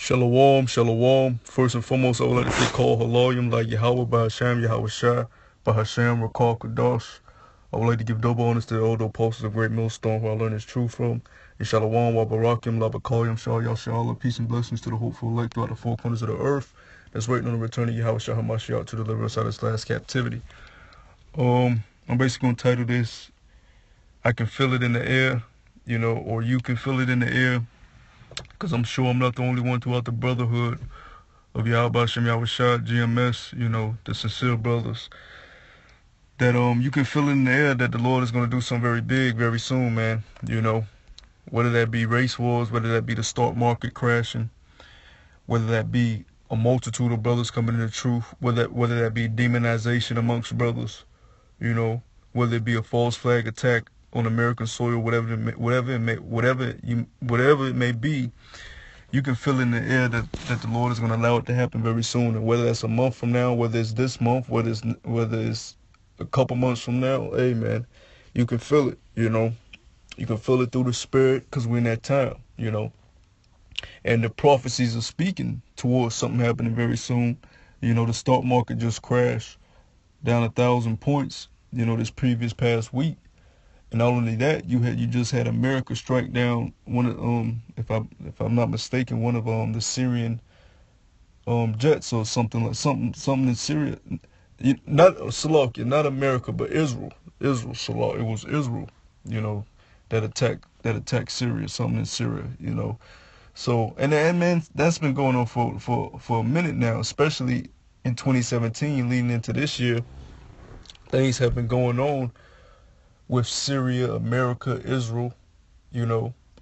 Shalom, shalom. First and foremost, I would like to say call Halayim like Yahweh by Hashem, Yahweh Shai, by Hashem, Rakal Kadosh. I would like to give double honors to the old apostles of Great Millstone who I learned his truth from. And shalom, wa barakim, la bakalim, shal yashallah. Peace and blessings to the hopeful elect throughout the four corners of the earth that's waiting on the return of Yahweh Shai HaMashiach to deliver us out of this last captivity. I'm basically going to title this, I Can Feel It in the Air, or You Can Feel It in the Air. Because I'm sure I'm not the only one throughout the brotherhood of Yahweh Hashem, Yahweh Shai, GMS, the sincere brothers, that you can feel it in the air that the Lord is going to do something very big very soon, man. Whether that be race wars, whether that be the stock market crashing, whether that be a multitude of brothers coming to the truth, whether that be demonization amongst brothers, whether it be a false flag attack on American soil, whatever it may be, you can feel in the air that the Lord is going to allow it to happen very soon. And whether that's a month from now, whether it's this month, whether it's a couple months from now, hey man, you can feel it. You can feel it through the spirit because we're in that time. And the prophecies are speaking towards something happening very soon. The stock market just crashed down 1,000 points. This past week. And not only that, you just had America strike down one of if I'm not mistaken, one of the Syrian jets or something in Syria. Not Salakia, not America, but Israel. Salah. It was Israel, that attacked Syria, something in Syria, So and man, that's been going on for a minute now, especially in 2017 leading into this year. Things have been going on with Syria, America, Israel,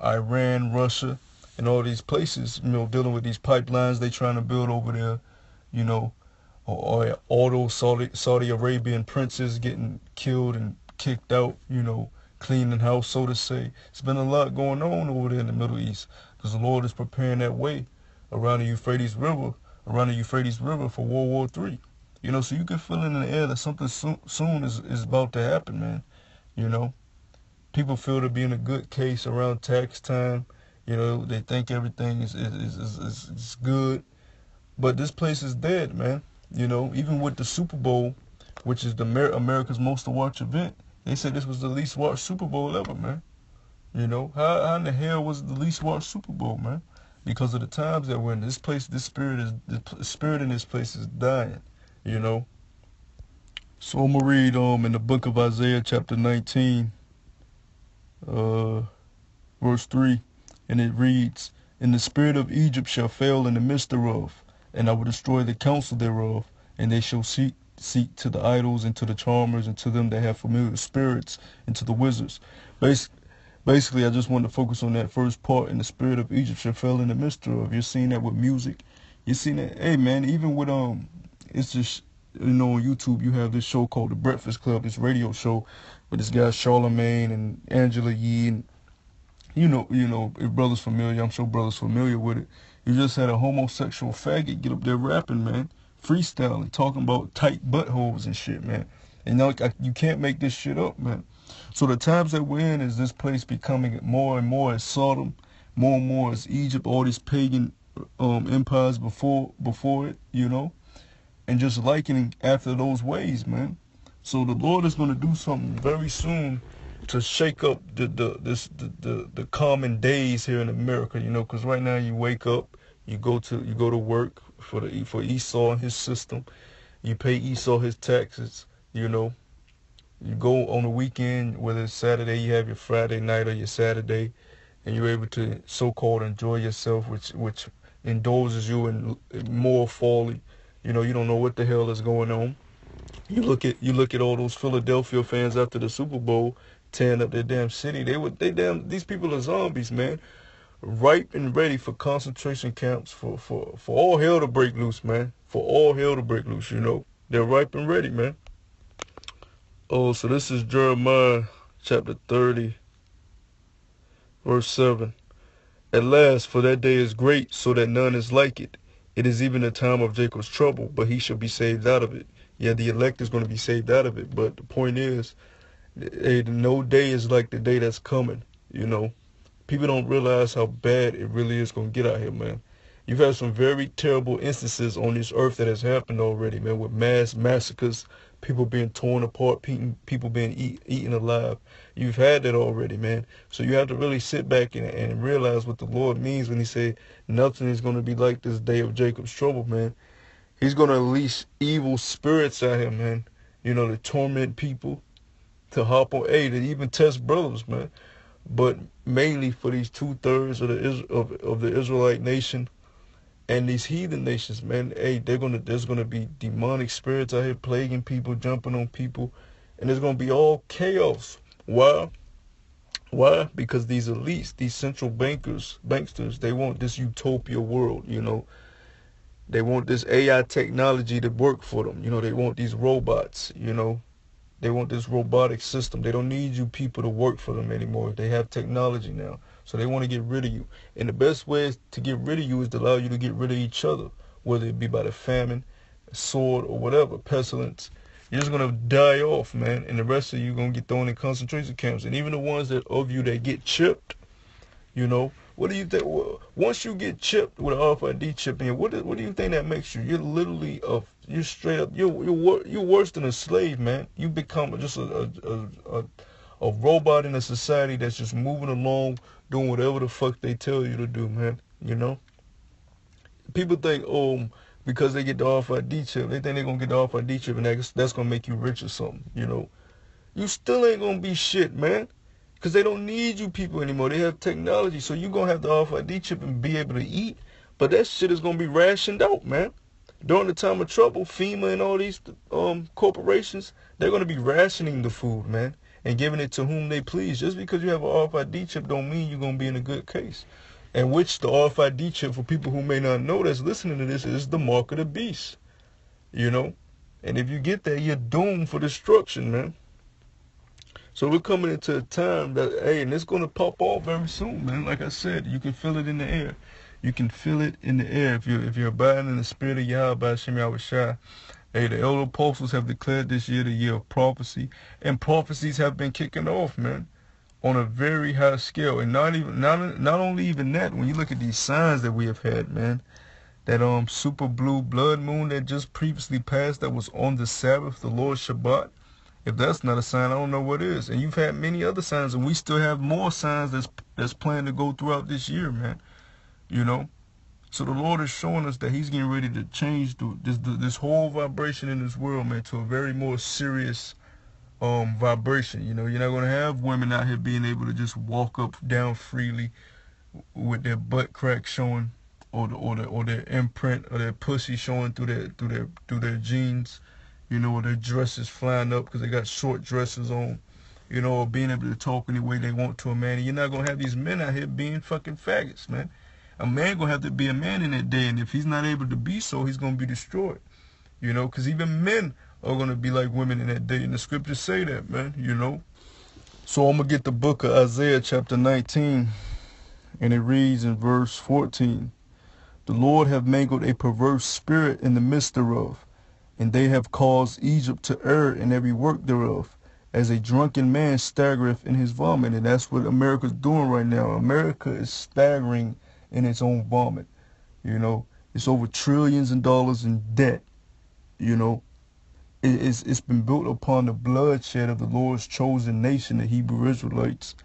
Iran, Russia, and all these places, dealing with these pipelines they trying to build over there, or all those Saudi Arabian princes getting killed and kicked out, cleaning house, so to say. It's been a lot going on over there in the Middle East because the Lord is preparing that way around the Euphrates River for World War III. So you can feel it in the air that something soon is about to happen, man. People feel to be in a good case around tax time. They think everything is good. But this place is dead, man. Even with the Super Bowl, which is America's most watched event, they said this was the least watched Super Bowl ever, man. How in the hell was it the least watched Super Bowl, man? Because of the times that we're in. This place, the spirit in this place is dying, So I'm going to read in the book of Isaiah chapter 19, verse 3, and it reads, "And the spirit of Egypt shall fail in the midst thereof, and I will destroy the counsel thereof, and they shall seek to the idols and to the charmers and to them that have familiar spirits and to the wizards." Basically, I just wanted to focus on that first part, and the spirit of Egypt shall fail in the midst thereof. You're seeing that with music. You're seeing that, hey man, even with it's just, on YouTube you have this show called The Breakfast Club, this radio show with this guy Charlemagne and Angela Yee, and if brothers familiar, I'm sure brothers familiar with it. You just had a homosexual faggot get up there rapping, man, freestyling, talking about tight buttholes and shit, man. And you can't make this shit up, man. So the times that we're in is this place becoming more and more as Sodom, more and more as Egypt, all these pagan empires before it, and just likening after those ways, man. So the Lord is going to do something very soon to shake up the common days here in America, because right now you wake up, you go to work for Esau and his system, you pay Esau his taxes, you go on the weekend, whether it's Saturday, you have your Friday night or your Saturday, and you're able to so-called enjoy yourself, which indulges you in more folly. You don't know what the hell is going on. You look at all those Philadelphia fans after the Super Bowl tearing up their damn city. These people are zombies, man. Ripe and ready for concentration camps for all hell to break loose, man. For all hell to break loose, They're ripe and ready, man. Oh, so this is Jeremiah chapter 30, verse 7. "At last, for that day is great, so that none is like it. It is even the time of Jacob's trouble, but he shall be saved out of it." Yeah, the elect is going to be saved out of it. But the point is, no day is like the day that's coming, People don't realize how bad it really is going to get out here, man. You've had some very terrible instances on this earth that has happened already, man, with mass massacres, people being torn apart, people being eaten alive. You've had that already, man. So you have to really sit back and realize what the Lord means when he say nothing is going to be like this day of Jacob's trouble, man. He's going to unleash evil spirits out here, man. You know, to torment people, to hop on, to even test brothers, man. But mainly for these 2/3 of the Israelite nation and these heathen nations, man. There's gonna be demonic spirits out here plaguing people, jumping on people, and there's gonna be all chaos. Why? Why? Because these elites, these central banksters, they want this utopia world, you know. They want this AI technology to work for them. You know, they want these robots, you know. They want this robotic system. They don't need you people to work for them anymore. They have technology now. So they want to get rid of you. And the best way to get rid of you is to allow you to get rid of each other, whether it be by the famine, sword, or whatever, pestilence. You're just going to die off, man. And the rest of you going to get thrown in concentration camps. And even the ones of you that get chipped, you know, what do you think? Once you get chipped with an RFID chip in, what do you think that makes you? You're literally you're straight up. You're worse than a slave, man. You become just a robot in a society that's just moving along, doing whatever the fuck they tell you to do, man. You know. People think, because they get the RFID chip, they think they're gonna get the RFID chip, and that's gonna make you rich or something. You know. You still ain't gonna be shit, man. Because they don't need you people anymore. They have technology. So you're going to have the RFID chip and be able to eat. But that shit is going to be rationed out, man. During the time of trouble, FEMA and all these corporations, they're going to be rationing the food, man. And giving it to whom they please. Just because you have an RFID chip don't mean you're going to be in a good case. And which the RFID chip, for people who may not know that's listening to this, is the mark of the beast. You know? And if you get that, you're doomed for destruction, man. So we're coming into a time that, and it's going to pop off very soon, man. Like I said, you can feel it in the air. You can feel it in the air. If you're abiding in the spirit of Yahweh, Shem Yahushua. The elder apostles have declared this year the year of prophecy. And prophecies have been kicking off, man, on a very high scale. And not only even that, when you look at these signs that we have had, man, that super blue blood moon that just previously passed, that was on the Sabbath, the Lord's Shabbat. If that's not a sign, I don't know what is. And you've had many other signs, and we still have more signs that's planned to go throughout this year, man. You know? So the Lord is showing us that he's getting ready to change this whole vibration in this world, man, to a very more serious vibration. You know, you're not going to have women out here being able to just walk up down freely with their butt crack showing, or their imprint, or their pussy showing through their jeans. You know, or their dresses flying up because they got short dresses on, you know, or being able to talk any way they want to a man. And you're not going to have these men out here being fucking faggots, man. A man going to have to be a man in that day, and if he's not able to be so, he's going to be destroyed, you know, because even men are going to be like women in that day, and the scriptures say that, man, you know. So I'm going to get the book of Isaiah chapter 19, and it reads in verse 14, "The Lord have mangled a perverse spirit in the midst thereof, and they have caused Egypt to err in every work thereof, as a drunken man staggereth in his vomit." And that's what America's doing right now. America is staggering in its own vomit. You know, it's over trillions of dollars in debt. You know, it's been built upon the bloodshed of the Lord's chosen nation, the Hebrew Israelites.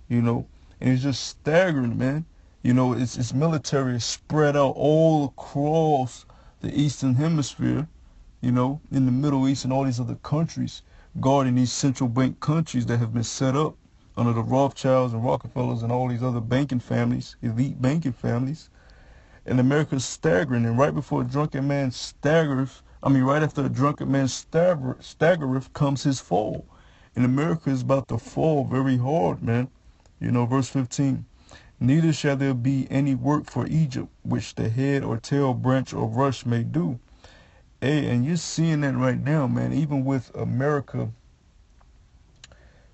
You know, and it's just staggering, man. You know, its military is spread out all across the Eastern Hemisphere. You know, in the Middle East and all these other countries, guarding these central bank countries that have been set up under the Rothschilds and Rockefellers and all these other banking families, elite banking families. And America's staggering. And right before a drunken man right after a drunken man staggereth comes his fall. And America is about to fall very hard, man. You know, verse 15. "Neither shall there be any work for Egypt, which the head or tail, branch or rush may do." Hey, and you're seeing that right now, man, even with America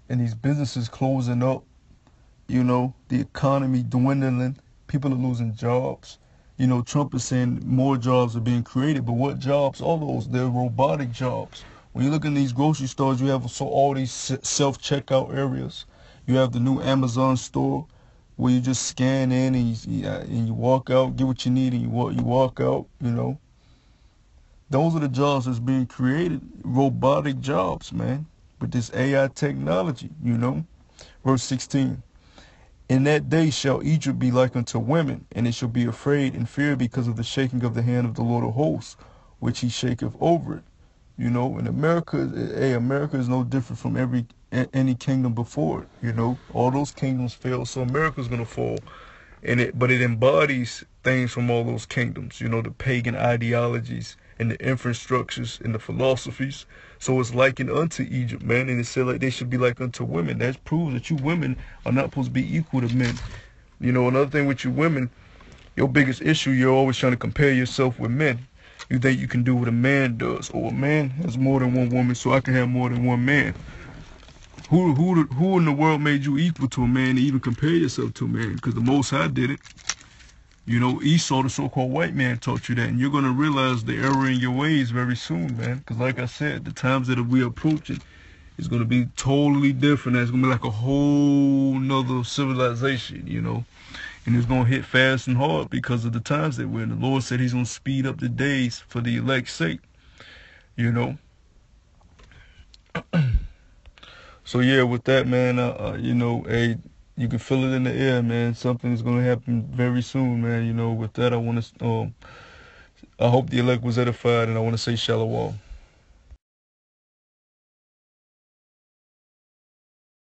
and these businesses closing up, you know, the economy dwindling, people are losing jobs. You know, Trump is saying more jobs are being created, but what jobs are those? They're robotic jobs. When you look in these grocery stores, you have all these self-checkout areas. You have the new Amazon store. where you just scan in and you walk out, get what you need, and you walk out. Those are the jobs that's being created, robotic jobs, man, with this AI technology. Verse 16. In that day shall Egypt be like unto women, and it shall be afraid and fear because of the shaking of the hand of the Lord of hosts, which he shaketh over it. And America is no different from any kingdom before it. All those kingdoms fell, so America's gonna fall. But it embodies things from all those kingdoms. The pagan ideologies and the infrastructures and the philosophies. So it's likened unto Egypt, man. And it said like they should be like unto women. That proves that you women are not supposed to be equal to men. Another thing with you women, your biggest issue, you're always trying to compare yourself with men. You think you can do what a man does, or a man has more than one woman, so I can have more than one man. Who in the world made you equal to a man to even compare yourself to a man? Because the Most High did it. Esau, the so-called white man, taught you that, and you're gonna realize the error in your ways very soon, man. Because like I said, the times that we're approaching is gonna be totally different. It's gonna be like a whole nother civilization, and it's gonna hit fast and hard because of the times that we're in. The Lord said He's gonna speed up the days for the elect's sake. So yeah, with that, man, hey, you can feel it in the air, man. Something's gonna happen very soon, man. With that, I hope the elect was edified, and I want to say shalom.